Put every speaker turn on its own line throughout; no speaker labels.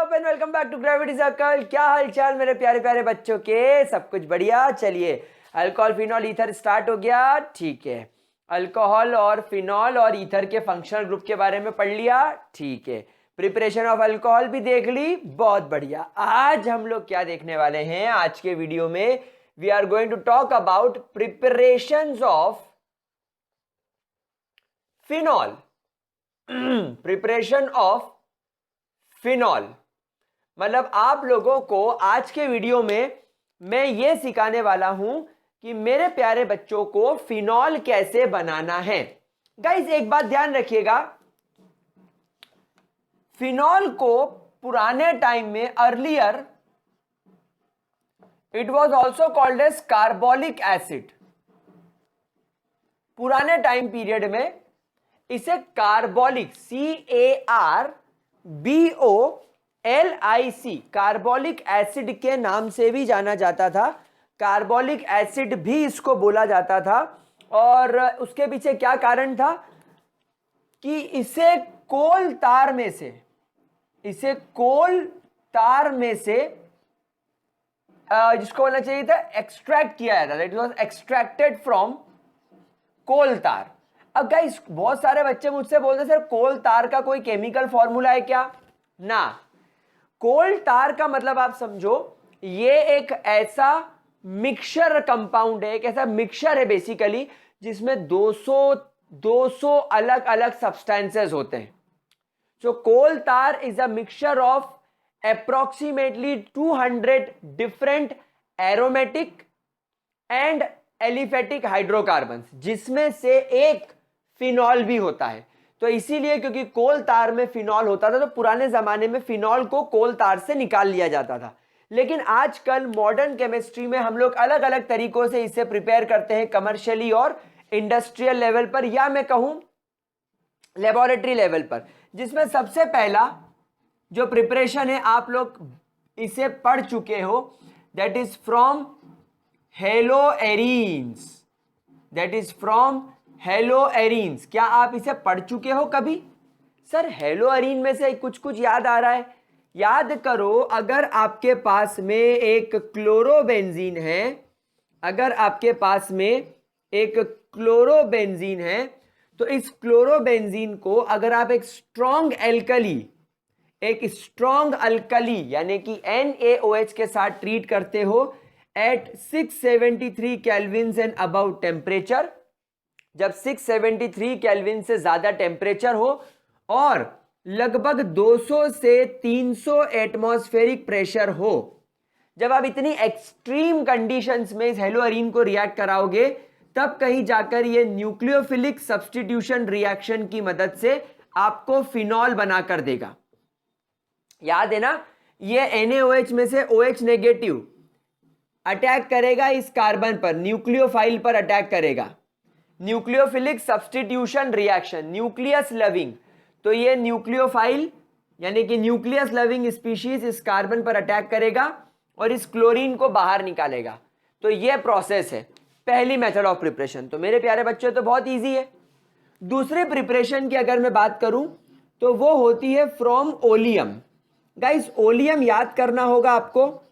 Up and welcome back to gravity circle. क्या हाल चाल मेरे प्यारे प्यारे बच्चों के? सब कुछ बढ़िया। चलिए, अल्कोहल फिनॉल ईथर स्टार्ट हो गया। ठीक है, अल्कोहल और फिनॉल और ईथर के फंक्शनल ग्रुप के बारे में पढ़ लिया। ठीक है, प्रिपरेशन ऑफ अल्कोहल भी देख ली। बहुत बढ़िया। आज हम लोग क्या देखने वाले हैं? आज के वीडियो में we are going to talk about preparations of phenol. Preparation of phenol मतलब आप लोगों को आज के वीडियो में मैं ये सिखाने वाला हूं कि मेरे प्यारे बच्चों को फिनॉल कैसे बनाना है। गाइस एक बात ध्यान रखिएगा, फिनॉल को पुराने टाइम में earlier it was also called as carbolic acid. पुराने टाइम पीरियड में इसे कार्बोलिक CARBOLIC कार्बोलिक एसिड के नाम से भी जाना जाता था। कार्बोलिक एसिड भी इसको बोला जाता था। और उसके पीछे क्या कारण था कि इसे कोल तार में से जिसको बोलना चाहिए था एक्सट्रैक्ट किया जाता था। It was extracted from coal tar. अब गाइस बहुत सारे बच्चे मुझसे बोलते सर कोल तार का कोई केमिकल फॉर्मूला है क्या? ना, कोल तार का मतलब आप समझो ये एक ऐसा मिक्सचर कंपाउंड है, एक ऐसा मिक्सचर है बेसिकली जिसमें 200 अलग अलग सब्सटेंसेस होते हैं। सो कोल तार is a mixture of approximately 200 different aromatic and aliphatic hydrocarbons, जिसमें से एक फिनॉल भी होता है। तो इसीलिए क्योंकि कोल तार में फिनॉल होता था तो पुराने जमाने में फिनॉल को कोल तार से निकाल लिया जाता था। लेकिन आजकल मॉडर्न केमिस्ट्री में हम लोग अलग अलग तरीकों से इसे प्रिपेयर करते हैं, कमर्शियली और इंडस्ट्रियल लेवल पर, या मैं कहूं लेबोरेटरी लेवल पर, जिसमें सबसे पहला जो प्रिपरेशन है आप लोग इसे पढ़ चुके हो, दैट इज फ्रॉम हेलोएरीन्स। क्या आप इसे पढ़ चुके हो कभी? सर हेलोएरीन में से कुछ कुछ याद आ रहा है? याद करो, अगर आपके पास में एक क्लोरोबेंजीन है, तो इस क्लोरोबेंजीन को अगर आप एक स्ट्रॉन्ग अल्कली यानी कि NaOH के साथ ट्रीट करते हो at 673 kelvin and above temperature, जब 673 केल्विन से ज्यादा टेम्परेचर हो और लगभग 200 से 300 एटमॉस्फेरिक प्रेशर हो, जब आप इतनी एक्सट्रीम कंडीशंस में इस हेलोअरीन को रिएक्ट कराओगे, तब कहीं जाकर ये न्यूक्लियोफिलिक सब्स्टिट्यूशन रिएक्शन की मदद से आपको फिनॉल बनाकर देगा। याद है ना, ये NaOH में से OH नेगेटिव अटैक करेगा इस कार्बन पर, न्यूक्लियोफाइल पर अटैक करेगा, nucleophilic substitution reaction, nucleus loving. तो ये न्यूक्लियोफाइल यानी कि न्यूक्लियस लविंग स्पीशीज इस कार्बन पर अटैक करेगा और इस क्लोरीन को बाहर निकालेगा। तो ये प्रोसेस है पहली मेथड ऑफ प्रिपरेशन। तो मेरे प्यारे बच्चों तो बहुत इजी है। दूसरे प्रिपरेशन की अगर मैं बात करूं तो वो होती है फ्रॉम ओलियम। गाइस ओलियम याद करना होगा आपको।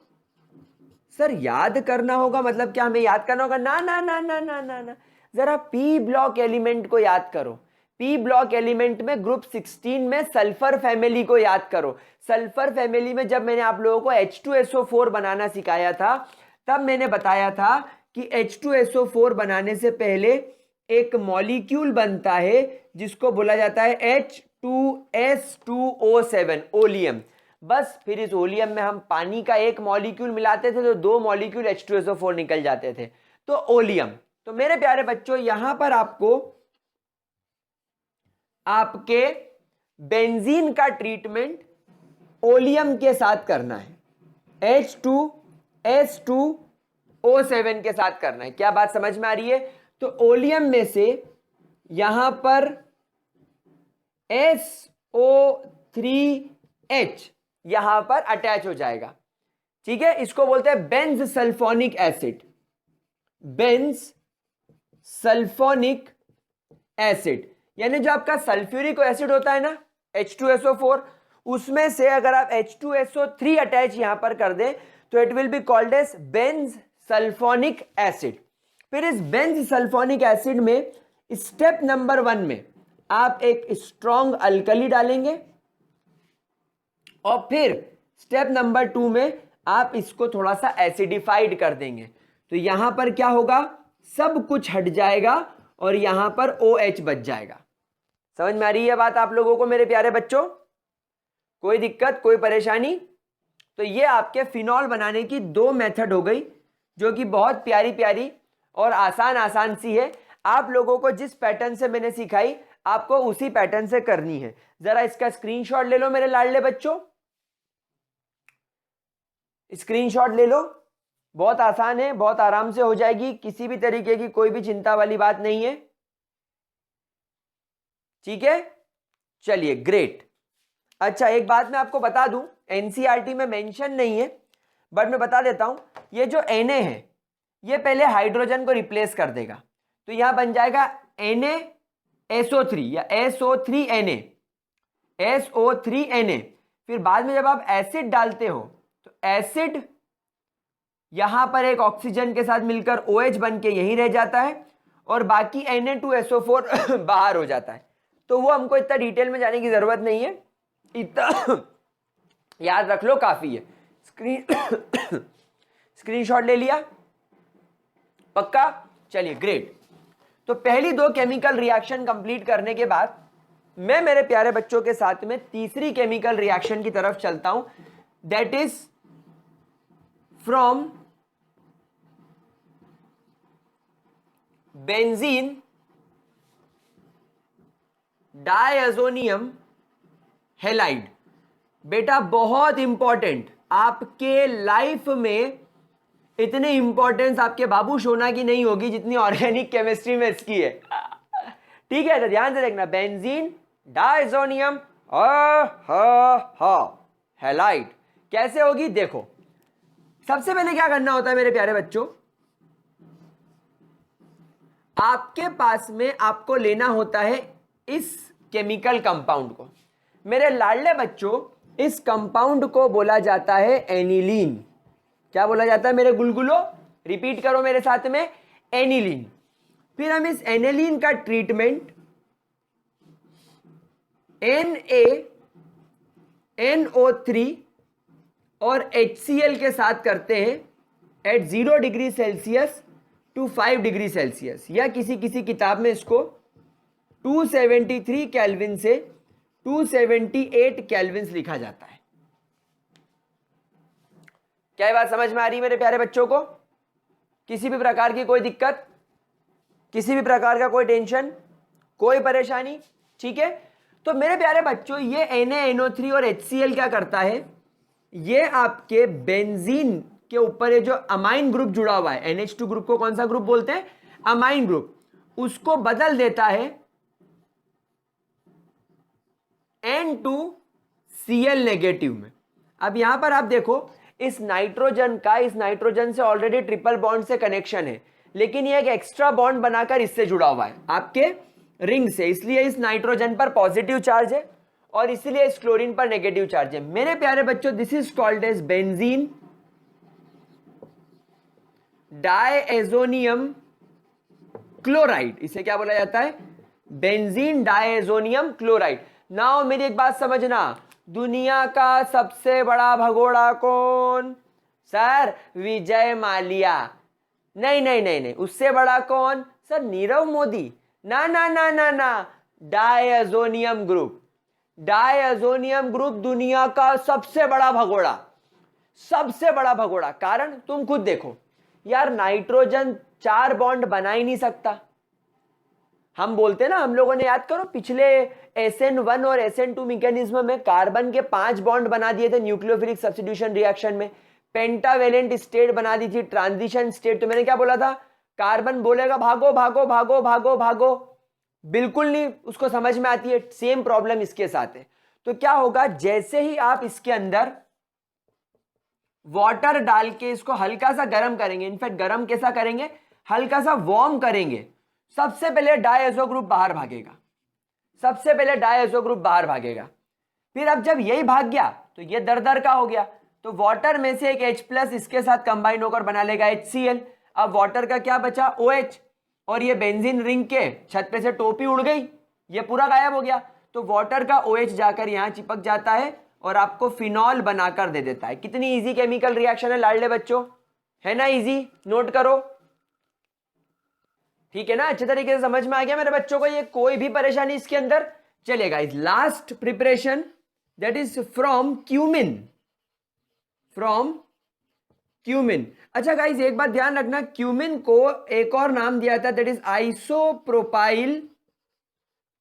सर याद करना होगा मतलब क्या हमें याद करना होगा? ना ना ना ना ना ना ना, जरा पी ब्लॉक एलिमेंट को याद करो। पी ब्लॉक एलिमेंट में ग्रुप 16 में सल्फर फैमिली को याद करो। सल्फर फैमिली में जब मैंने आप लोगों को H2SO4 बनाना सिखाया था, तब मैंने बताया था कि H2SO4 बनाने से पहले एक मॉलिक्यूल बनता है जिसको बोला जाता है H2S2O7 ओलियम। बस फिर इस ओलियम में हम पानी का एक मॉलिक्यूल मिलाते थे तो 2 मॉलिक्यूल H2SO4 निकल जाते थे, तो ओलियम। तो मेरे प्यारे बच्चों यहां पर आपके बेंजीन का ट्रीटमेंट ओलियम के साथ करना है, H2S2O7 के साथ करना है। क्या बात समझ में आ रही है? तो ओलियम में से यहां पर SO3H यहां पर अटैच हो जाएगा। ठीक है, इसको बोलते हैं बेंज सल्फोनिक एसिड। यानी जो आपका सल्फ्यूरिक एसिड होता है ना H2SO4, उसमें से अगर आप H2SO3 अटैच यहां पर कर दें तो it will be called as benzene sulphonic acid. फिर इस बेंज सल्फोनिक एसिड में स्टेप नंबर 1 में आप एक स्ट्रॉन्ग अल्कली डालेंगे और फिर स्टेप नंबर 2 में आप इसको थोड़ा सा एसिडिफाइड कर देंगे। तो यहां पर क्या होगा, सब कुछ हट जाएगा और यहां पर OH बच जाएगा। समझ में आ रही है बात आप लोगों को मेरे प्यारे बच्चों? कोई दिक्कत, कोई परेशानी? तो ये आपके फिनॉल बनाने की 2 मेथड हो गई जो कि बहुत प्यारी प्यारी और आसान सी है। आप लोगों को जिस पैटर्न से मैंने सिखाई आपको उसी पैटर्न से करनी है। जरा इसका स्क्रीनशॉट ले लो मेरे लाडले बच्चों, स्क्रीनशॉट ले लो। बहुत आसान है, बहुत आराम से हो जाएगी, किसी भी तरीके की कोई भी चिंता वाली बात नहीं है। ठीक है, चलिए ग्रेट। अच्छा, एक बात मैं आपको बता दूं, एनसीईआरटी में मेंशन नहीं है बट मैं बता देता हूं, ये जो Na है ये पहले हाइड्रोजन को रिप्लेस कर देगा, तो यहां बन जाएगा NaSO3 या SO3Na, SO3Na। फिर बाद में जब आप एसिड डालते हो तो एसिड यहां पर एक ऑक्सीजन के साथ मिलकर OH बन के यहीं रह जाता है और बाकी Na2SO4 बाहर हो जाता है। तो वो हमको इतना डिटेल में जाने की जरूरत नहीं है, इतना याद रख लो काफी है। स्क्रीनशॉट ले लिया? पक्का? चलिए ग्रेट। तो पहली 2 केमिकल रिएक्शन कंप्लीट करने के बाद मैं मेरे प्यारे बच्चों के साथ में तीसरी केमिकल रिएक्शन की तरफ चलता हूं, that is from benzene diazonium halide. बेटा बहुत इंपॉर्टेंट, आपके लाइफ में इतनी इंपॉर्टेंस आपके बाबू सोना की नहीं होगी जितनी ऑर्गेनिक केमिस्ट्री में इसकी है। ठीक है, तो ध्यान से देखना, बेंजीन डायazonium हैलाइड कैसे होगी देखो। सबसे पहले क्या करना होता है मेरे प्यारे बच्चों, आपके पास में आपको लेना होता है इस केमिकल कंपाउंड को। मेरे लाडले बच्चों, इस कंपाउंड को बोला जाता है एनिलीन। क्या बोला जाता है मेरे गुलगुलो? रिपीट करो मेरे साथ में, एनिलीन। फिर हम इस एनिलीन का ट्रीटमेंट NaNO3 और HCl के साथ करते हैं at 0 degree celsius to 5 degree celsius, या किसी किसी किताब में इसको 273 केल्विन से 278 केल्विन लिखा जाता है। क्या ये बात समझ में आ रही है मेरे प्यारे बच्चों को? किसी भी प्रकार की कोई दिक्कत, किसी भी प्रकार का कोई टेंशन, कोई परेशानी? ठीक है, तो मेरे प्यारे बच्चों ये NaNO3 और HCl क्या करता है, ये आपके बेंजीन के ऊपर ये जो अमाइन ग्रुप जुड़ा हुआ है, NH2 ग्रुप को कौन सा ग्रुप बोलते हैं? अमाइन ग्रुप, उसको बदल देता है N2Cl नेगेटिव में। अब यहां पर आप देखो, इस नाइट्रोजन का इस नाइट्रोजन से ऑलरेडी ट्रिपल बॉन्ड से कनेक्शन है, लेकिन ये एक एक्स्ट्रा बॉन्ड बनाकर इससे जुड़ा हुआ है आपके रिंग से, इसलिए इस नाइट्रोजन पर पॉजिटिव चार्ज है और इसलिए इस क्लोरीन पर नेगेटिव चार्ज है। मेरे प्यारे बच्चों, this is called as benzene diazonium chloride. इसे क्या बोला जाता है? Benzene diazonium chloride. नाउ मेरी एक बात समझना, दुनिया का सबसे बड़ा भगोड़ा कौन? सर विजय माल्या। नहीं नहीं नहीं नहीं, उससे बड़ा कौन? सर नीरव मोदी। ना ना ना ना ना, डायazonium ग्रुप। डायazonium ग्रुप दुनिया का सबसे बड़ा भगोड़ा, सबसे बड़ा भगोड़ा। कारण तुम खुद देखो यार, नाइट्रोजन 4 बॉन्ड बना ही नहीं सकता। हम बोलते ना, हम लोगों ने याद करो पिछले SN1 और SN2 मैकेनिज्म में कार्बन के 5 बॉन्ड बना दिए थे न्यूक्लियोफिलिक सब्स्टिट्यूशन रिएक्शन में, पेंटावेलेंट स्टेट बना दी थी, ट्रांजिशन स्टेट। तो मैंने क्या बोला था? कार्बन बोलेगा भागो भागो भागो भागो भागो, बिल्कुल नहीं उसको समझ में आती है। सेम प्रॉब्लम इसके साथ है। तो क्या होगा, जैसे ही आप इसके अंदर वाटर डाल के इसको हल्का सा गर्म करेंगे, इनफैक्ट गर्म कैसा करेंगे, हल्का सा वार्म करेंगे, सबसे पहले डायazो ग्रुप बाहर भागेगा, सबसे पहले डायazो ग्रुप बाहर भागेगा। फिर अब जब यही भाग गया तो ये दर दर का हो गया, तो वाटर में से एक H+ इसके साथ कंबाइन होकर बना लेगा HCl। अब वाटर का क्या बचा, OH, और ये बेंजीन रिंग के छत पे से टोपी उड़ गई, ये पूरा गायब हो गया। तो वाटर का OH जाकर यहां चिपक जाता है और आपको फिनॉल बनाकर दे देता है। कितनी इजी केमिकल रिएक्शन है लाडले बच्चों, है ना इजी, नोट करो, ठीक है ना, अच्छे तरीके से समझ में आ गया मेरे बच्चों को, ये कोई भी परेशानी इसके अंदर। चलेगा इस last preparation that is from cumin, from cumin. अच्छा गाइस एक बात ध्यान रखना, क्यूमिन को एक और नाम दिया था that is isopropyl,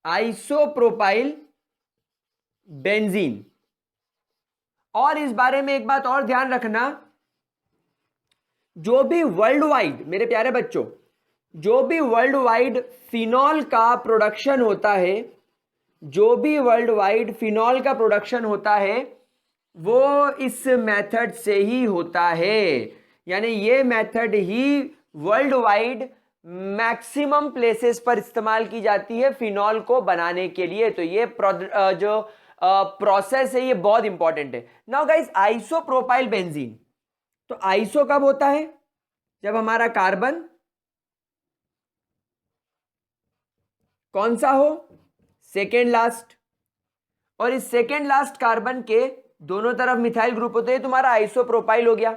isopropyl benzene. और इस बारे में एक बात और ध्यान रखना, जो भी वर्ल्ड वाइड मेरे प्यारे बच्चों, जो भी वर्ल्ड वाइड फिनॉल का प्रोडक्शन होता है, जो भी वर्ल्ड वाइड फिनॉल का प्रोडक्शन होता है वो इस मेथड से ही होता है। यानी ये मेथड ही वर्ल्ड वाइड मैक्सिमम प्लेसेस पर इस्तेमाल की जाती है फिनॉल को बनाने के लिए। तो ये जो प्रोसेस है ये बहुत इंपॉर्टेंट है। नाउ गाइस आइसोप्रोपाइल बेंजीन, तो आइसो कब होता है, जब हमारा कार्बन कौन सा हो, सेकेंड लास्ट, और इस सेकेंड लास्ट कार्बन के दोनों तरफ मिथाइल ग्रुप होते हैं, तुम्हारा आइसोप्रोपाइल हो गया।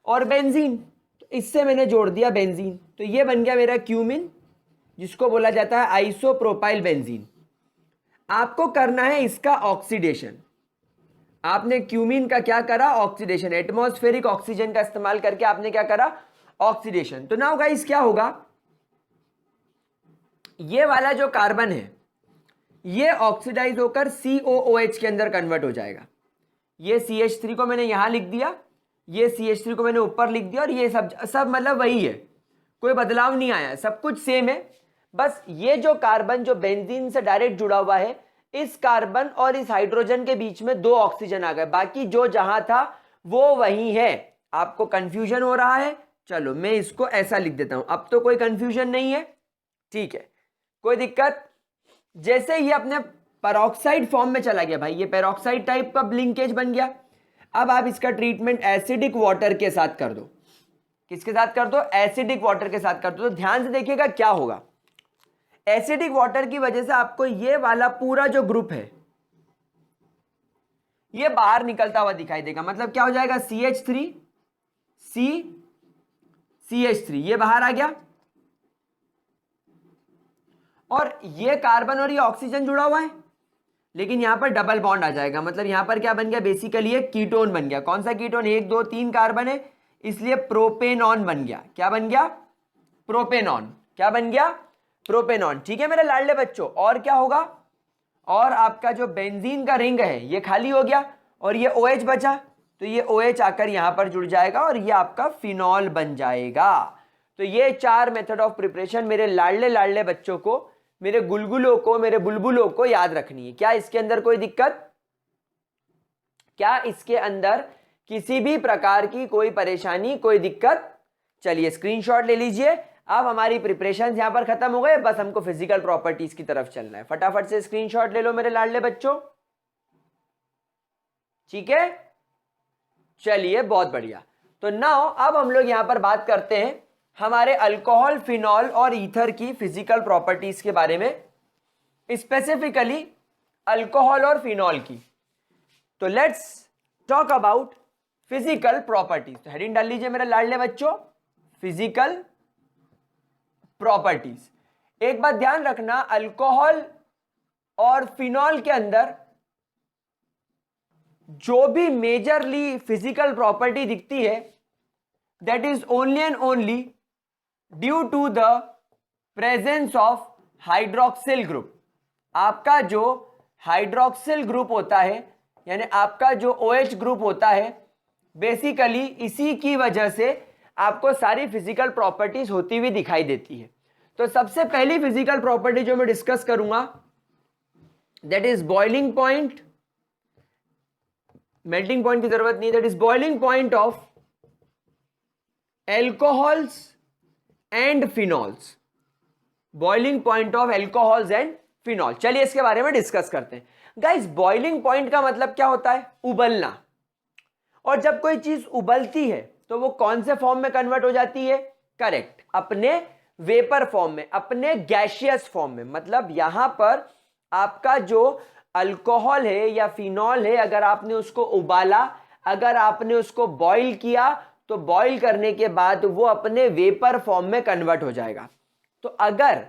और बेंजीन, तो इससे मैंने जोड़ दिया बेंजीन, तो ये बन गया मेरा क्यूमिन, जिसको बोला जाता है आइसोप्रोपाइल बेंजीन। आपको करना है इसका ऑक्सीडेशन। आपने क्यूमिन का क्या करा, ऑक्सीडेशन, एटमॉस्फेरिक ऑक्सीजन का इस्तेमाल करके आपने क्या करा, ऑक्सीडेशन। तो नाउ गाइस क्या होगा, ये वाला जो कार्बन है ये ऑक्सीडाइज होकर COOH के अंदर कन्वर्ट हो जाएगा। ये CH3 को मैंने यहां लिख दिया, ये CH3 को मैंने ऊपर लिख दिया, और ये सब मतलब वही है, कोई बदलाव नहीं आया, सब कुछ सेम है। बस ये जो कार्बन जो बेंजीन से डायरेक्ट जुड़ा हुआ है, इस कार्बन और इस हाइड्रोजन के बीच में 2 ऑक्सीजन आ गए, बाकी जो जहां था वो वही है। आपको कंफ्यूजन हो रहा है, चलो मैं इसको ऐसा लिख देता हूं, अब तो कोई कंफ्यूजन नहीं है, ठीक है, कोई दिक्कत। जैसे ही अपने पेरोक्साइड फॉर्म में चला गया भाई, ये पेरोक्साइड टाइप का लिंकेज बन गया। अब आप इसका ट्रीटमेंट एसिडिक वाटर के साथ कर दो। किसके साथ कर दो, एसिडिक वाटर के साथ कर दो। तो ध्यान से देखिएगा क्या होगा, एसिडिक वाटर की वजह से आपको ये वाला पूरा जो ग्रुप है ये बाहर निकलता हुआ दिखाई देगा। मतलब क्या हो जाएगा, CH3 CH3 ये बाहर आ गया, और ये कार्बन और ये ऑक्सीजन जुड़ा हुआ है, लेकिन यहां पर डबल बॉन्ड आ जाएगा। मतलब यहां पर क्या बन गया, बेसिकली एक कीटोन बन गया। कौन सा कीटोन, 1 2 3 कार्बन है, इसलिए प्रोपेनॉन बन गया। क्या बन गया, प्रोपेनॉन। क्या बन गया, प्रोपेनॉन। ठीक है मेरे लाडले बच्चों, और क्या होगा, और आपका जो बेंजीन का रिंग है ये खाली हो गया, और ये OH बचा, तो ये OH आकर यहां पर जुड़ जाएगा और ये आपका फिनॉल बन जाएगा। तो ये 4 मेथड ऑफ प्रिपरेशन मेरे लाडले लाडले बच्चों को, मेरे गुलगुलों को, मेरे बुलबुलों को याद रखनी है। क्या इसके अंदर कोई दिक्कत, क्या इसके अंदर किसी भी प्रकार की कोई परेशानी, कोई दिक्कत? चलिए स्क्रीनशॉट ले लीजिए। अब हमारी प्रिपरेशन यहां पर खत्म हो गए, बस हमको फिजिकल प्रॉपर्टीज की तरफ चलना है। फटाफट से स्क्रीनशॉट ले लो मेरे लाडले बच्चों, ठीक है। चलिए बहुत बढ़िया। तो नाउ अब हम लोग यहां पर बात करते हैं हमारे अल्कोहल, फिनॉल और ईथर की फिजिकल प्रॉपर्टीज के बारे में, स्पेसिफिकली अल्कोहल और फिनॉल की। तो let's talk about physical properties. तो हेडिंग डाल लीजिए मेरे लाडले बच्चों, फिजिकल प्रॉपर्टीज। एक बात ध्यान रखना, अल्कोहल और फिनॉल के अंदर जो भी मेजरली फिजिकल प्रॉपर्टी दिखती है, that is only and only due to the presence of hydroxyl group. आपका जो हाइड्रोक्सिल ग्रुप होता है, यानी आपका जो OH ग्रुप होता है, बेसिकली इसी की वजह से आपको सारी फिजिकल प्रॉपर्टीज होती हुई दिखाई देती है। तो सबसे पहली फिजिकल प्रॉपर्टी जो मैं डिस्कस करूंगा, that is boiling point. Melting point की जरूरत नहीं, that is boiling point of alcohols and phenols. Boiling point of alcohols and phenol. चलिए इसके बारे में डिस्कस करते हैं। गाइस, बॉइलिंग पॉइंट का मतलब क्या होता है? उबलना। और जब कोई चीज उबलती है तो वो कौन से फॉर्म में कन्वर्ट हो जाती है? करेक्ट, अपने वेपर फॉर्म में, अपने गैशियस फॉर्म में। मतलब यहां पर आपका जो अल्कोहल है या फिनॉल है, अगर आपने उसको उबाला, अगर आपने उसको बॉईल किया, तो बॉईल करने के बाद वो अपने वेपर फॉर्म में कन्वर्ट हो जाएगा। तो अगर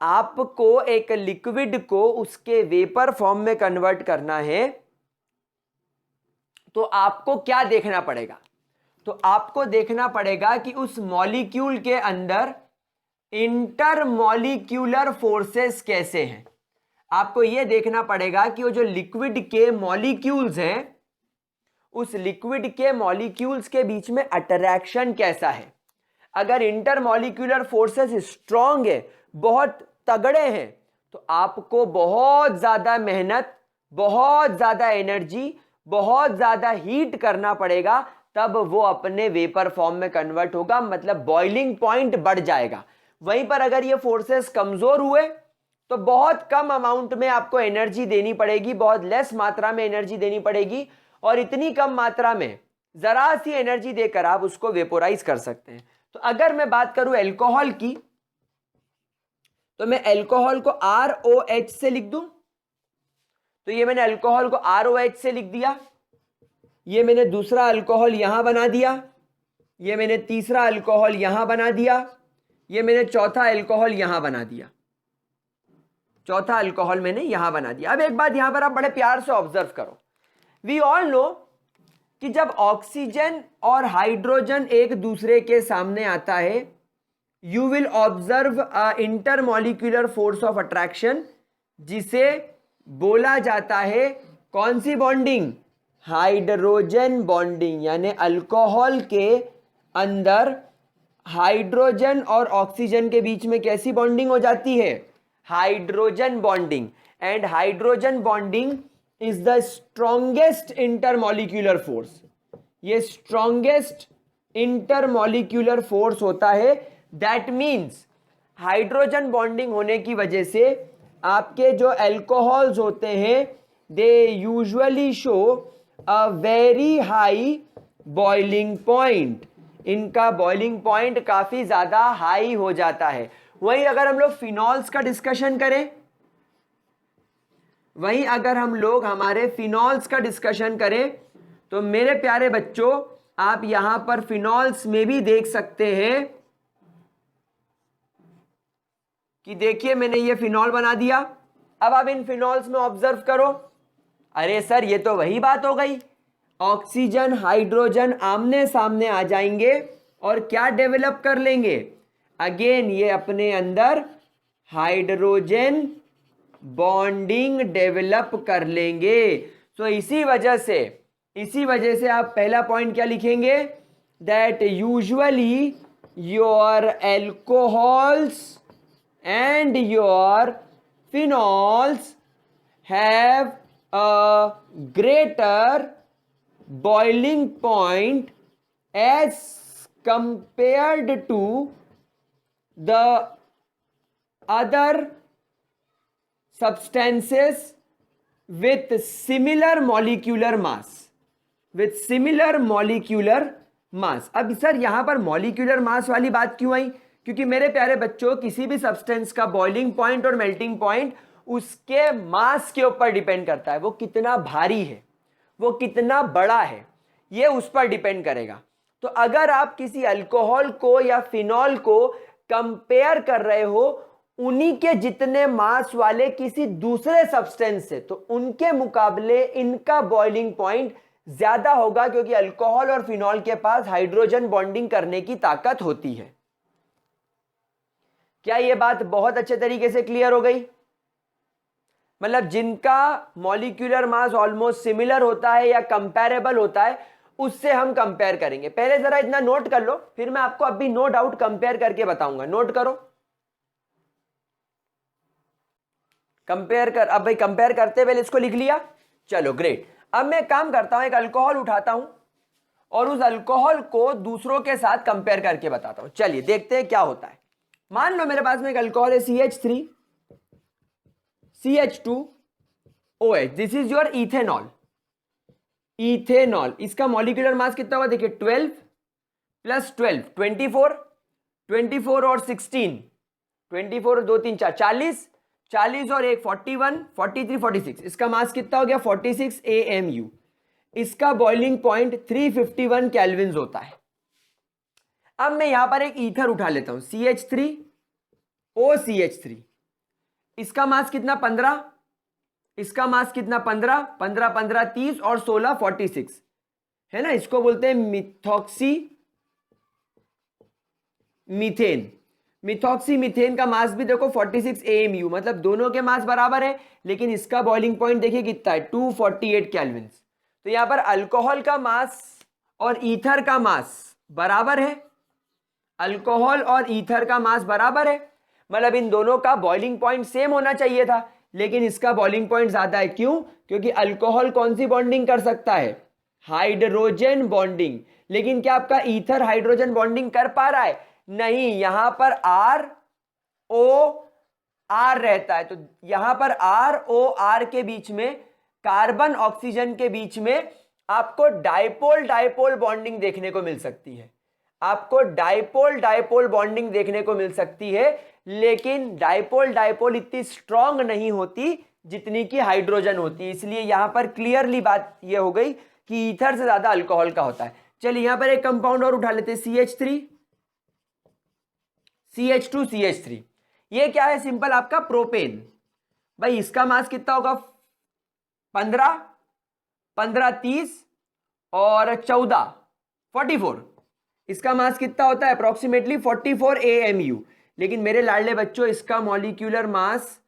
आपको एक लिक्विड को उसके वेपर फॉर्म में कन्वर्ट करना है तो आपको क्या देखना पड़ेगा? तो आपको देखना पड़ेगा कि उस मॉलिक्यूल के अंदर इंटरमॉलिक्यूलर फोर्सेस कैसे हैं। आपको यह देखना पड़ेगा कि वो जो लिक्विड के मॉलिक्यूल्स हैं, उस लिक्विड के मॉलिक्यूल्स के बीच में अट्रैक्शन कैसा है। अगर इंटरमॉलिक्यूलर फोर्सेस स्ट्रांग है, बहुत तगड़े हैं, तो आपको बहुत ज्यादा मेहनत, बहुत ज्यादा एनर्जी, बहुत ज्यादा हीट करना पड़ेगा, तब वो अपने वेपर फॉर्म में कन्वर्ट होगा, मतलब बॉइलिंग पॉइंट बढ़ जाएगा। वहीं पर अगर ये फोर्सेस कमजोर हुए तो बहुत कम अमाउंट में आपको एनर्जी देनी पड़ेगी, बहुत लेस मात्रा में एनर्जी देनी पड़ेगी, और इतनी कम मात्रा में जरा सी एनर्जी देकर आप उसको वेपोराइज कर सकते हैं। तो अगर मैं बात करूं अल्कोहल की, तो मैं अल्कोहल को ROH से लिख दूं। तो ये मैंने अल्कोहल को ROH से लिख दिया, ये मैंने दूसरा अल्कोहल यहां बना दिया, ये मैंने तीसरा अल्कोहल यहां बना दिया, ये मैंने चौथा अल्कोहल यहां बना दिया, चौथा अल्कोहल मैंने यहां बना दिया। अब एक बात यहां पर आप बड़े प्यार से ऑब्जर्व करो। वी ऑल नो कि जब ऑक्सीजन और हाइड्रोजन एक दूसरे के सामने आता है, you will observe intermolecular force of attraction, जिसे बोला जाता है कौन सी बॉन्डिंग? Hydrogen bonding. यानी अल्कोहल के अंदर हाइड्रोजन और ऑक्सीजन के बीच में कैसी बॉन्डिंग हो जाती है? Hydrogen bonding. And hydrogen bonding is the strongest intermolecular force. ये स्ट्रॉन्गेस्ट इंटरमॉलिक्यूलर फोर्स होता है। दैट मीन्स हाइड्रोजन बॉन्डिंग होने की वजह से आपके जो अल्कोहल्स होते हैं, they usually show a very high boiling point. इनका बॉइलिंग पॉइंट काफी ज्यादा हाई हो जाता है। वहीं अगर हम लोग फिनॉल्स का डिस्कशन करें, वहीं अगर हम लोग हमारे फिनॉल्स का डिस्कशन करें, तो मेरे प्यारे बच्चों, आप यहां पर फिनॉल्स में भी देख सकते हैं कि देखिए मैंने ये फिनॉल बना दिया। अब आप इन फिनॉल्स में ऑब्जर्व करो। अरे सर, ये तो वही बात हो गई, ऑक्सीजन हाइड्रोजन आमने सामने आ जाएंगे और क्या डेवलप कर लेंगे? अगेन ये अपने अंदर हाइड्रोजन बॉन्डिंग डेवलप कर लेंगे। तो इसी वजह से आप पहला पॉइंट क्या लिखेंगे? That usually your alcohols and your phenols have a greater boiling point as compared to the other substances with similar molecular mass, with similar molecular mass। अब सर यहां पर मॉलिक्यूलर मास वाली बात क्यों आई? क्योंकि मेरे प्यारे बच्चों, किसी भी सब्सटेंस का बॉइलिंग पॉइंट और मेल्टिंग पॉइंट उसके मास के ऊपर डिपेंड करता है। वो कितना भारी है, वो कितना बड़ा है, ये उस पर डिपेंड करेगा। तो अगर आप किसी अल्कोहल को या फिनॉल को कंपेयर कर रहे हो उन्हीं के जितने मास वाले किसी दूसरे सब्सटेंस से, तो उनके मुकाबले इनका बॉइलिंग पॉइंट ज्यादा होगा, क्योंकि अल्कोहल और फिनॉल के पास हाइड्रोजन बॉन्डिंग करने की ताकत होती है। क्या यह बात बहुत अच्छे तरीके से क्लियर हो गई? मतलब जिनका मॉलिक्यूलर मास ऑलमोस्ट सिमिलर होता है या कंपैरेबल होता है, उससे हम कंपेयर करेंगे। पहले जरा इतना नोट कर लो, फिर मैं आपको अभी नो डाउट कंपेयर करके बताऊंगा। नोट करो, कंपेयर कर। अब भाई कंपेयर करते पहले इसको लिख लिया, चलो ग्रेट। अब मैं काम करता हूं, एक अल्कोहल उठाता हूं और उस अल्कोहल को दूसरों के साथ कंपेयर करके बताता हूं। चलिए देखते हैं क्या होता है। मान लो मेरे पास में एक अल्कोहल है CH3, CH2OH, this is your ethanol. Ethanol, इसका मॉलिक्यूलर मास कितना होगा देखिए, 12 प्लस 12 24, 24 और 16, 24 और 2 3 4 40, 40 और 1 41, 43 46, इसका मास कितना हो गया 46 AMU। इसका बॉइलिंग पॉइंट 351 केल्विन होता है। अब मैं यहां पर एक ईथर उठा लेता हूं, CH3OCH3, इसका मास कितना 15, इसका मास कितना 15, 15 15 30 और 16 46 है ना। इसको बोलते हैं मिथॉक्सी मीथेन। मिथॉक्सी मीथेन का मास भी देखो 46 AMU, मतलब दोनों के मास बराबर है, लेकिन इसका बॉइलिंग पॉइंट देखिए कितना है 248 केल्विन। तो यहां पर अल्कोहल का मास और ईथर का मास बराबर है, अल्कोहल और ईथर का मास बराबर है, मतलब इन दोनों का बॉइलिंग पॉइंट सेम होना चाहिए था, लेकिन इसका बॉइलिंग पॉइंट ज्यादा है। क्यों? क्योंकि अल्कोहल कौन सी बॉन्डिंग कर सकता है, हाइड्रोजन बॉन्डिंग, लेकिन क्या आपका ईथर हाइड्रोजन बॉन्डिंग कर पा रहा है? नहीं, यहां पर ROR रहता है, तो यहां पर ROR के बीच में, कार्बन ऑक्सीजन के बीच में आपको डाइपोल डाइपोल बॉन्डिंग देखने को मिल सकती है, आपको डाइपोल डाइपोल बॉन्डिंग देखने को मिल सकती है, लेकिन डाइपोल डाइपोल इतनी स्ट्रांग नहीं होती जितनी कि हाइड्रोजन होती है। इसलिए यहां पर क्लियरली बात यह हो गई कि ईथर से ज्यादा अल्कोहल का होता है। चलिए यहां पर एक कंपाउंड और उठा लेते हैं, CH3 ये क्या है? सिंपल आपका प्रोपेन। भाई इसका मास कितना होगा 15 15 30 और 14 44, इसका मास कितना होता है अप्रोक्सीमेटली 44 AMU। लेकिन मेरे लाडले बच्चों, इसका मॉलिक्यूलर मास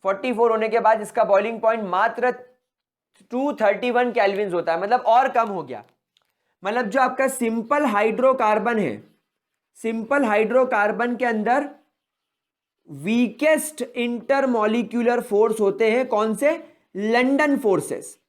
44 होने के बाद इसका बॉइलिंग पॉइंट मात्र 231 केल्विन होता है, मतलब और कम हो गया। मतलब जो आपका सिंपल हाइड्रोकार्बन है, सिंपल हाइड्रोकार्बन के अंदर वीकेस्ट इंटरमॉलिक्यूलर फोर्स होते हैं, कौन से? London forces.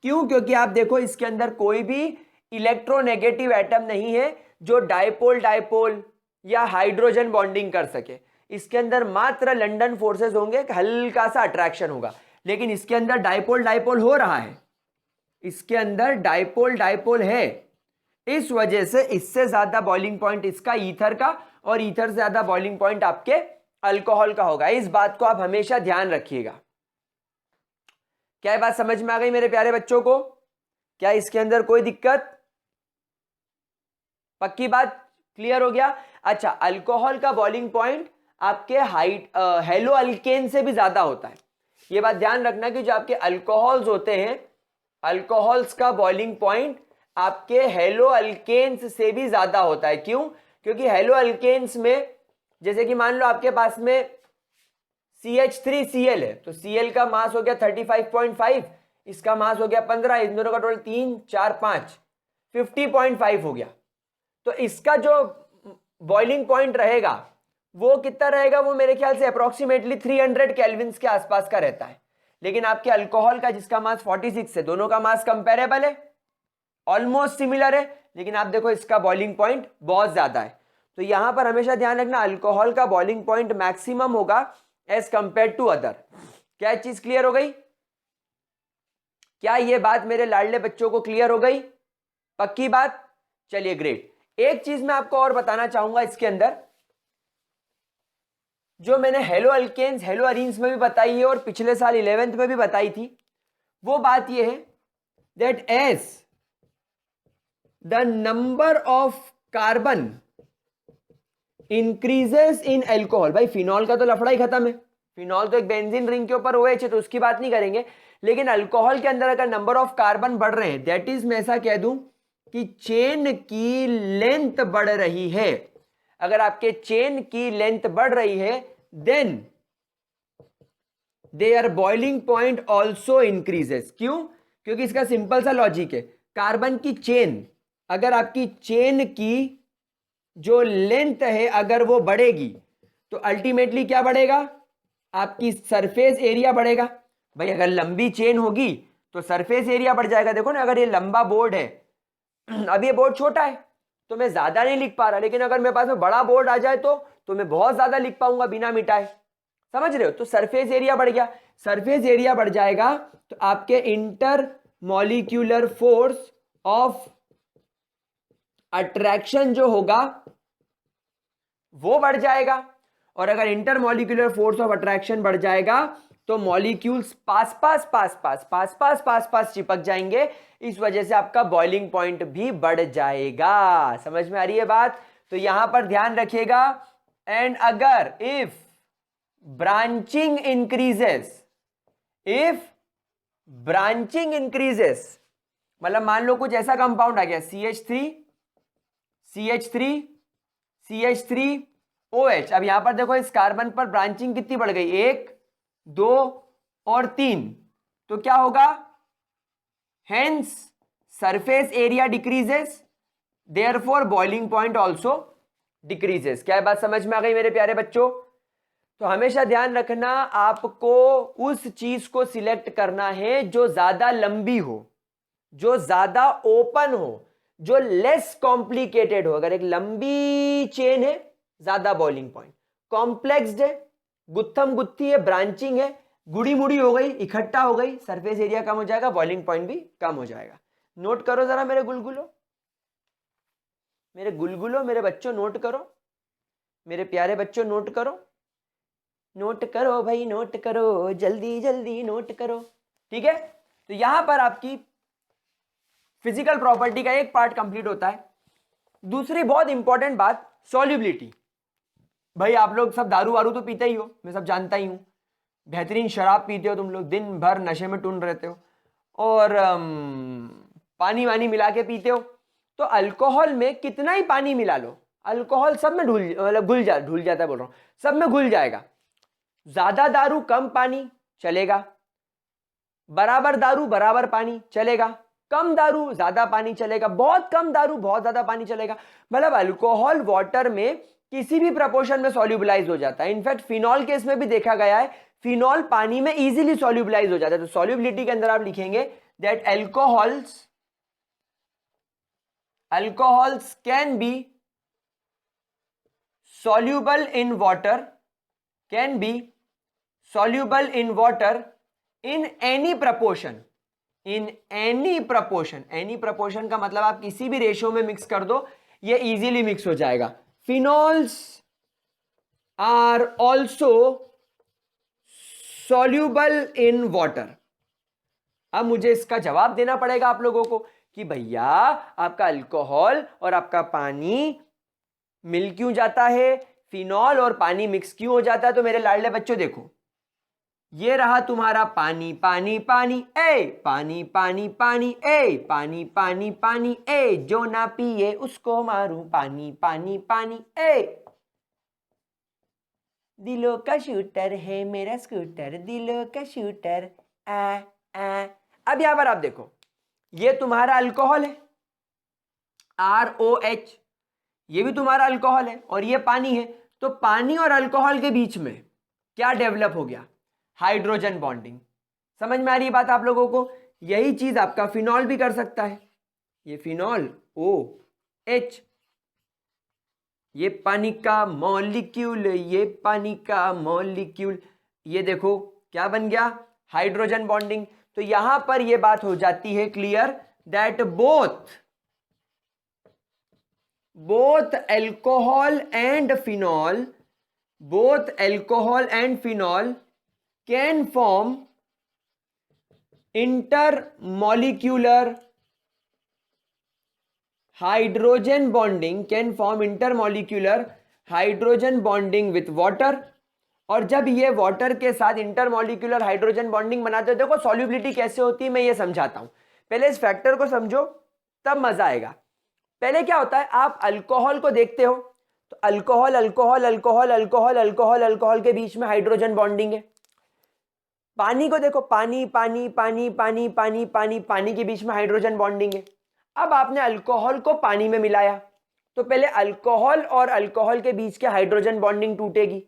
क्यों? क्योंकि आप देखो इसके अंदर कोई भी इलेक्ट्रोनेगेटिव एटम नहीं है जो डाइपोल डाइपोल या हाइड्रोजन बॉन्डिंग कर सके। इसके अंदर मात्र लंदन फोर्सेस होंगे, हल्का सा अट्रैक्शन होगा, लेकिन इसके अंदर डाइपोल डाइपोल हो रहा है, इसके अंदर डाइपोल डाइपोल है। इस वजह से इससे ज्यादा बॉइलिंग पॉइंट इसका ईथर का, और ईथर से ज्यादा बॉइलिंग पॉइंट आपके अल्कोहल का होगा। इस बात को आप हमेशा ध्यान रखिएगा। क्या ये बात समझ में आ गई मेरे प्यारे बच्चों को? क्या इसके अंदर कोई दिक्कत? पक्की बात, क्लियर हो गया? अच्छा, अल्कोहल का बॉइलिंग पॉइंट आपके हेलो अल्केन से भी ज्यादा होता है। ये बात ध्यान रखना कि जो आपके अल्कोहल्स होते हैं, अल्कोहल्स का बॉइलिंग पॉइंट आपके हेलो अल्केन्स से भी ज्यादा होता है। क्यों? क्योंकि हेलो अल्केन्स में, जैसे कि मान लो आपके पास में CH3Cl है, तो Cl का मास हो गया 35.5, इसका मास हो गया 15, इन दोनों का टोटल 3 4 5 50.5 हो गया। तो इसका जो बॉइलिंग पॉइंट रहेगा वो कितना रहेगा? वो मेरे ख्याल से अप्रोक्सीमेटली 300 केल्विन के आसपास का रहता है। लेकिन आपके अल्कोहल का, जिसका मास 46 है, दोनों का मास कंपेरेबल है, ऑलमोस्ट सिमिलर है, लेकिन आप देखो इसका बॉइलिंग पॉइंट बहुत ज्यादा है। तो यहां पर हमेशा ध्यान रखना, अल्कोहल का बॉइलिंग पॉइंट मैक्सिमम होगा एज कंपेयर टू अदर। क्या चीज क्लियर हो गई? क्या ये बात मेरे लाडले बच्चों को क्लियर हो गई? पक्की बात? चलिए ग्रेट। एक चीज मैं आपको और बताना चाहूंगा इसके अंदर, जो मैंने हेलो अल्केन्स हेलो अरीन्स में भी बताई है और पिछले साल 11th में भी बताई थी, वो बात ये है that as the number of carbon increases in alcohol, भाई फिनॉल का तो लफड़ा ही खत्म है, फिनॉल तो एक बेंजीन रिंग के ऊपर OH है, तो उसकी बात नहीं करेंगे। लेकिन अल्कोहल के अंदर अगर नंबर ऑफ कार्बन बढ़ रहे हैं, दैट इज मैं ऐसा कह दूं कि चेन की लेंथ बढ़ रही है, अगर आपके चेन की लेंथ बढ़ रही है, then their boiling point also increases. क्यों? क्योंकि इसका सिंपल सा लॉजिक है, कार्बन की चेन, अगर आपकी चेन की जो लेंथ है अगर वो बढ़ेगी, तो अल्टीमेटली क्या बढ़ेगा? आपकी सरफेस एरिया बढ़ेगा। भाई अगर लंबी चेन होगी तो सरफेस एरिया बढ़ जाएगा। देखो ना, अगर ये लंबा बोर्ड है, अब ये बोर्ड छोटा है तो मैं ज्यादा नहीं लिख पा रहा, लेकिन अगर मेरे पास में बड़ा बोर्ड आ जाए तो मैं बहुत ज्यादा लिख पाऊंगा बिना मिटाए, समझ रहे हो? तो सरफेस एरिया बढ़ गया। सरफेस एरिया बढ़ जाएगा तो आपके inter molecular force of attraction जो होगा वो बढ़ जाएगा। और अगर inter molecular force of attraction बढ़ जाएगा तो मॉलिक्यूल्स पास पास पास पास पास पास पास पास चिपक जाएंगे, इस वजह से आपका बॉइलिंग पॉइंट भी बढ़ जाएगा। समझ में आ रही है बात? तो यहां पर ध्यान रखिएगा। एंड अगर इफ ब्रांचिंग इंक्रीजेस, मतलब मान लो कुछ ऐसा कंपाउंड आ गया CH3OH। अब यहां पर देखो इस कार्बन पर ब्रांचिंग कितनी बढ़ गई, 1 2 और 3, तो क्या होगा, hence surface area decreases, therefore boiling point also decreases. क्या बात समझ में आ गई मेरे प्यारे बच्चों? तो हमेशा ध्यान रखना, आपको उस चीज को सिलेक्ट करना है जो ज्यादा लंबी हो, जो ज्यादा ओपन हो, जो लेस कॉम्प्लिकेटेड हो। अगर एक लंबी चेन है, ज्यादा बॉइलिंग पॉइंट, कॉम्प्लेक्स्ड है, गुत्थम गुत्थी है, ब्रांचिंग है, गुड़ी मुड़ी हो गई, इकट्ठा हो गई, सरफेस एरिया कम हो जाएगा, बॉइलिंग पॉइंट भी कम हो जाएगा। नोट करो जरा मेरे गुलगुलो, मेरे बच्चों नोट करो, मेरे प्यारे बच्चों नोट करो, नोट करो भाई, नोट करो, जल्दी जल्दी नोट करो। ठीक है, तो यहां पर आपकी फिजिकल प्रॉपर्टी का एक पार्ट कंप्लीट होता है। दूसरी बहुत इंपॉर्टेंट बात, सॉल्युबिलिटी। भाई आप लोग सब दारू वारू तो पीते ही हो, मैं सब जानता ही हूं, बेहतरीन शराब पीते हो तुम लोग, दिन भर नशे में टून रहते हो, और पानी वानी मिला के पीते हो। तो अल्कोहल में कितना ही पानी मिला लो, अल्कोहल सब में घुल जाता है, बोल रहा हूं सब में घुल जाएगा। ज्यादा दारू कम पानी चलेगा, बराबर दारू बराबर पानी चलेगा, कम दारू ज्यादा पानी चलेगा, बहुत कम दारू बहुत ज्यादा पानी चलेगा। मतलब अल्कोहल वाटर में किसी भी प्रपोर्शन में सॉल्युबलाइज हो जाता है। इनफैक्ट फिनॉल केस में भी देखा गया है, फिनॉल पानी में इजीली सॉल्युबलाइज हो जाता है। तो सॉल्युबिलिटी के अंदर आप लिखेंगे that alcohols can be soluble in water, can be soluble in water in any proportion, in any proportion। any proportion का मतलब आप किसी भी रेशियो में मिक्स कर दो, ये इजीली मिक्स हो जाएगा। Phenols are also soluble in water। अब मुझे इसका जवाब देना पड़ेगा आप लोगों को कि भैया आपका अल्कोहल और आपका पानी मिल क्यों जाता है, फिनॉल और पानी मिक्स क्यों हो जाता है। तो मेरे लाडले बच्चों देखो, ये रहा तुम्हारा पानी पानी पानी ए, पानी पानी पानी ए, पानी पानी पानी ए, जो ना पिए उसको मारूं, पानी पानी पानी ए। दिलों का शूटर है मेरा स्कूटर, दिलों का शूटर आ आ। अब यहां पर आप देखो, ये तुम्हारा अल्कोहल है ROH, ये भी तुम्हारा अल्कोहल है और ये पानी है। तो पानी और अल्कोहल के बीच में क्या डेवलप हो गया, हाइड्रोजन बॉन्डिंग। समझ में आ रही है बात आप लोगों को? यही चीज आपका फिनॉल भी कर सकता है। ये फिनॉल OH, ये पानी का मॉलिक्यूल, ये पानी का मॉलिक्यूल, ये देखो क्या बन गया, हाइड्रोजन बॉन्डिंग। तो यहां पर यह बात हो जाती है clear that both alcohol and phenol, both alcohol and phenol can form intermolecular hydrogen bonding, can form intermolecular hydrogen bonding with water। और जब ये वाटर के साथ इंटरमॉलिक्यूलर हाइड्रोजन बॉन्डिंग बनाते हो, देखो सॉल्युबिलिटी कैसे होती है मैं ये समझाता हूं। पहले इस फैक्टर को समझो तब मजा आएगा। पहले क्या होता है, आप अल्कोहल को देखते हो तो alcohol alcohol alcohol alcohol alcohol alcohol के बीच में हाइड्रोजन बॉन्डिंग है। पानी को देखो, पानी पानी पानी पानी पानी पानी पानी के बीच में हाइड्रोजन बॉन्डिंग है। अब आपने अल्कोहल को पानी में मिलाया तो पहले अल्कोहल और अल्कोहल के बीच के हाइड्रोजन बॉन्डिंग टूटेगी।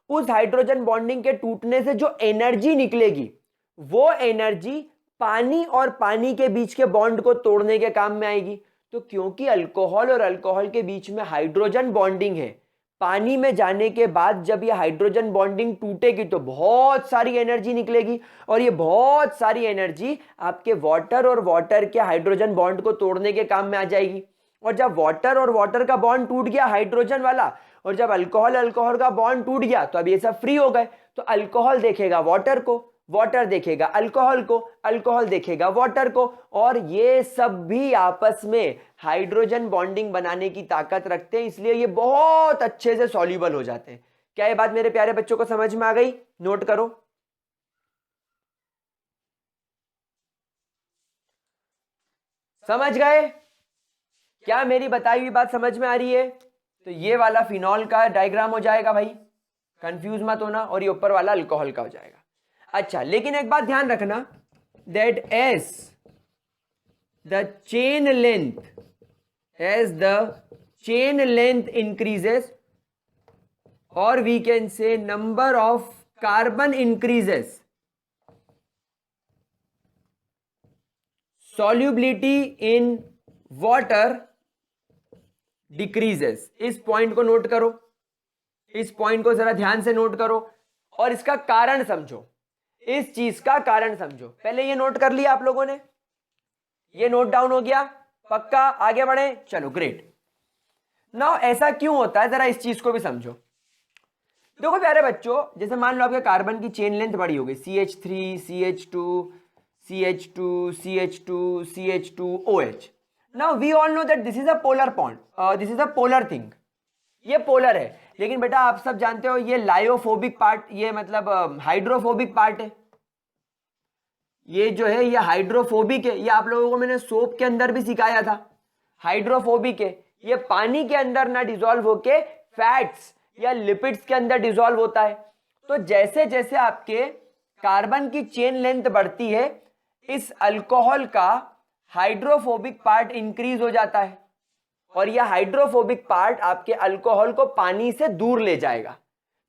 उस हाइड्रोजन बॉन्डिंग के टूटने से जो एनर्जी निकलेगी वो एनर्जी पानी और पानी के बीच के बॉन्ड को तोड़ने के काम में आएगी। तो क्योंकि अल्कोहल और अल्कोहल के बीच में हाइड्रोजन बॉन्डिंग है, पानी में जाने के बाद जब ये हाइड्रोजन बॉन्डिंग टूटेगी तो बहुत सारी एनर्जी निकलेगी, और ये बहुत सारी एनर्जी आपके वाटर और वाटर के हाइड्रोजन बॉन्ड को तोड़ने के काम में आ जाएगी। और जब वाटर और वाटर का बॉन्ड टूट गया हाइड्रोजन वाला, और जब अल्कोहल अल्कोहल का बॉन्ड टूट गया, तो अब ये सब फ्री हो गए। तो अल्कोहल देखेगा वाटर को, वाटर देखेगा अल्कोहल को, अल्कोहल देखेगा वाटर को, और ये सब भी आपस में हाइड्रोजन बॉन्डिंग बनाने की ताकत रखते हैं, इसलिए ये बहुत अच्छे से सॉल्युबल हो जाते हैं। क्या ये बात मेरे प्यारे बच्चों को समझ में आ गई? नोट करो। समझ गए? क्या मेरी बताई हुई बात समझ में आ रही है? तो ये वाला फिनॉल का डायग्राम हो जाएगा भाई, कंफ्यूज मत होना, और ये ऊपर वाला अल्कोहल का हो जाएगा। अच्छा, लेकिन एक बात ध्यान रखना, that as the chain length increases, और we can say number of carbon increases, solubility in water decreases। इस पॉइंट को नोट करो, इस पॉइंट को जरा ध्यान से नोट करो, और इसका कारण समझो, इस चीज का कारण समझो। पहले ये नोट कर लिया आप लोगों ने, ये नोट डाउन हो गया? पक्का? आगे बढ़े? चलो ग्रेट। नाउ ऐसा क्यों होता है, जरा इस चीज को भी समझो। देखो प्यारे बच्चों, जैसे मान लो आपके कार्बन की चेन लेंथ बड़ी हो गई, CH3 CH2 CH2 CH2 CH2 OH। Now we all know that this is a polar bond, this is a polar thing। ये पोलर है, लेकिन बेटा आप सब जानते हो ये लायोफोबिक पार्ट, ये मतलब हाइड्रोफोबिक पार्ट है। ये जो है ये हाइड्रोफोबिक है, ये आप लोगों को मैंने सोप के अंदर भी सिखाया था, हाइड्रोफोबिक है। ये पानी के अंदर ना डिसॉल्व होके फैट्स या लिपिड्स के अंदर डिसॉल्व होता है। तो जैसे जैसे आपके कार्बन की चेन लेंथ बढ़ती है, इस अल्कोहल का हाइड्रोफोबिक पार्ट इंक्रीज हो जाता है, और यह हाइड्रोफोबिक पार्ट आपके अल्कोहल को पानी से दूर ले जाएगा,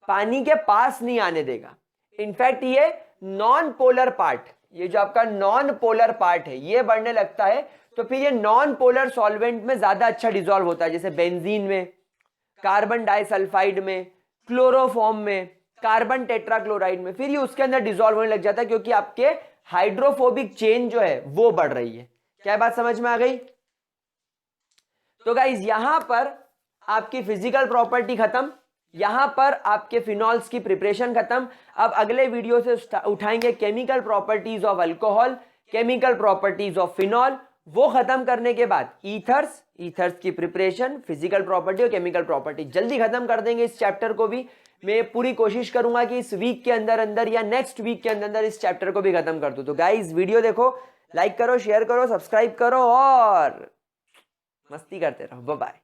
पानी के पास नहीं आने देगा। इनफैक्ट ये नॉन पोलर पार्ट, ये जो आपका नॉन पोलर पार्ट है, ये बढ़ने लगता है, तो फिर ये नॉन पोलर सॉल्वेंट में ज्यादा अच्छा डिसॉल्व होता है, जैसे बेंजीन में, कार्बन डाइसल्फाइड में, क्लोरोफॉर्म में, कार्बन टेट्राक्लोराइड में, फिर ये उसके अंदर डिसॉल्व होने लग जाता है, क्योंकि आपके हाइड्रोफोबिक चेन जो है वो बढ़ रही है। क्या बात समझ में आ गई? तो गाइज यहां पर आपकी फिजिकल प्रॉपर्टी खत्म, यहां पर आपके फिनॉल्स की प्रिपरेशन खत्म। अब अगले वीडियो से उठाएंगे chemical properties of alcohol, chemical properties of phenol. वो खत्म करने के बाद ईथर्स की प्रिपरेशन, फिजिकल प्रॉपर्टी और केमिकल प्रॉपर्टी जल्दी खत्म कर देंगे। इस चैप्टर को भी मैं पूरी कोशिश करूंगा कि इस वीक के अंदर या नेक्स्ट वीक के अंदर इस चैप्टर को भी खत्म कर दूं। तो गाइज वीडियो देखो, लाइक करो, शेयर करो, सब्सक्राइब करो और मस्ती करते रहो। Bye bye.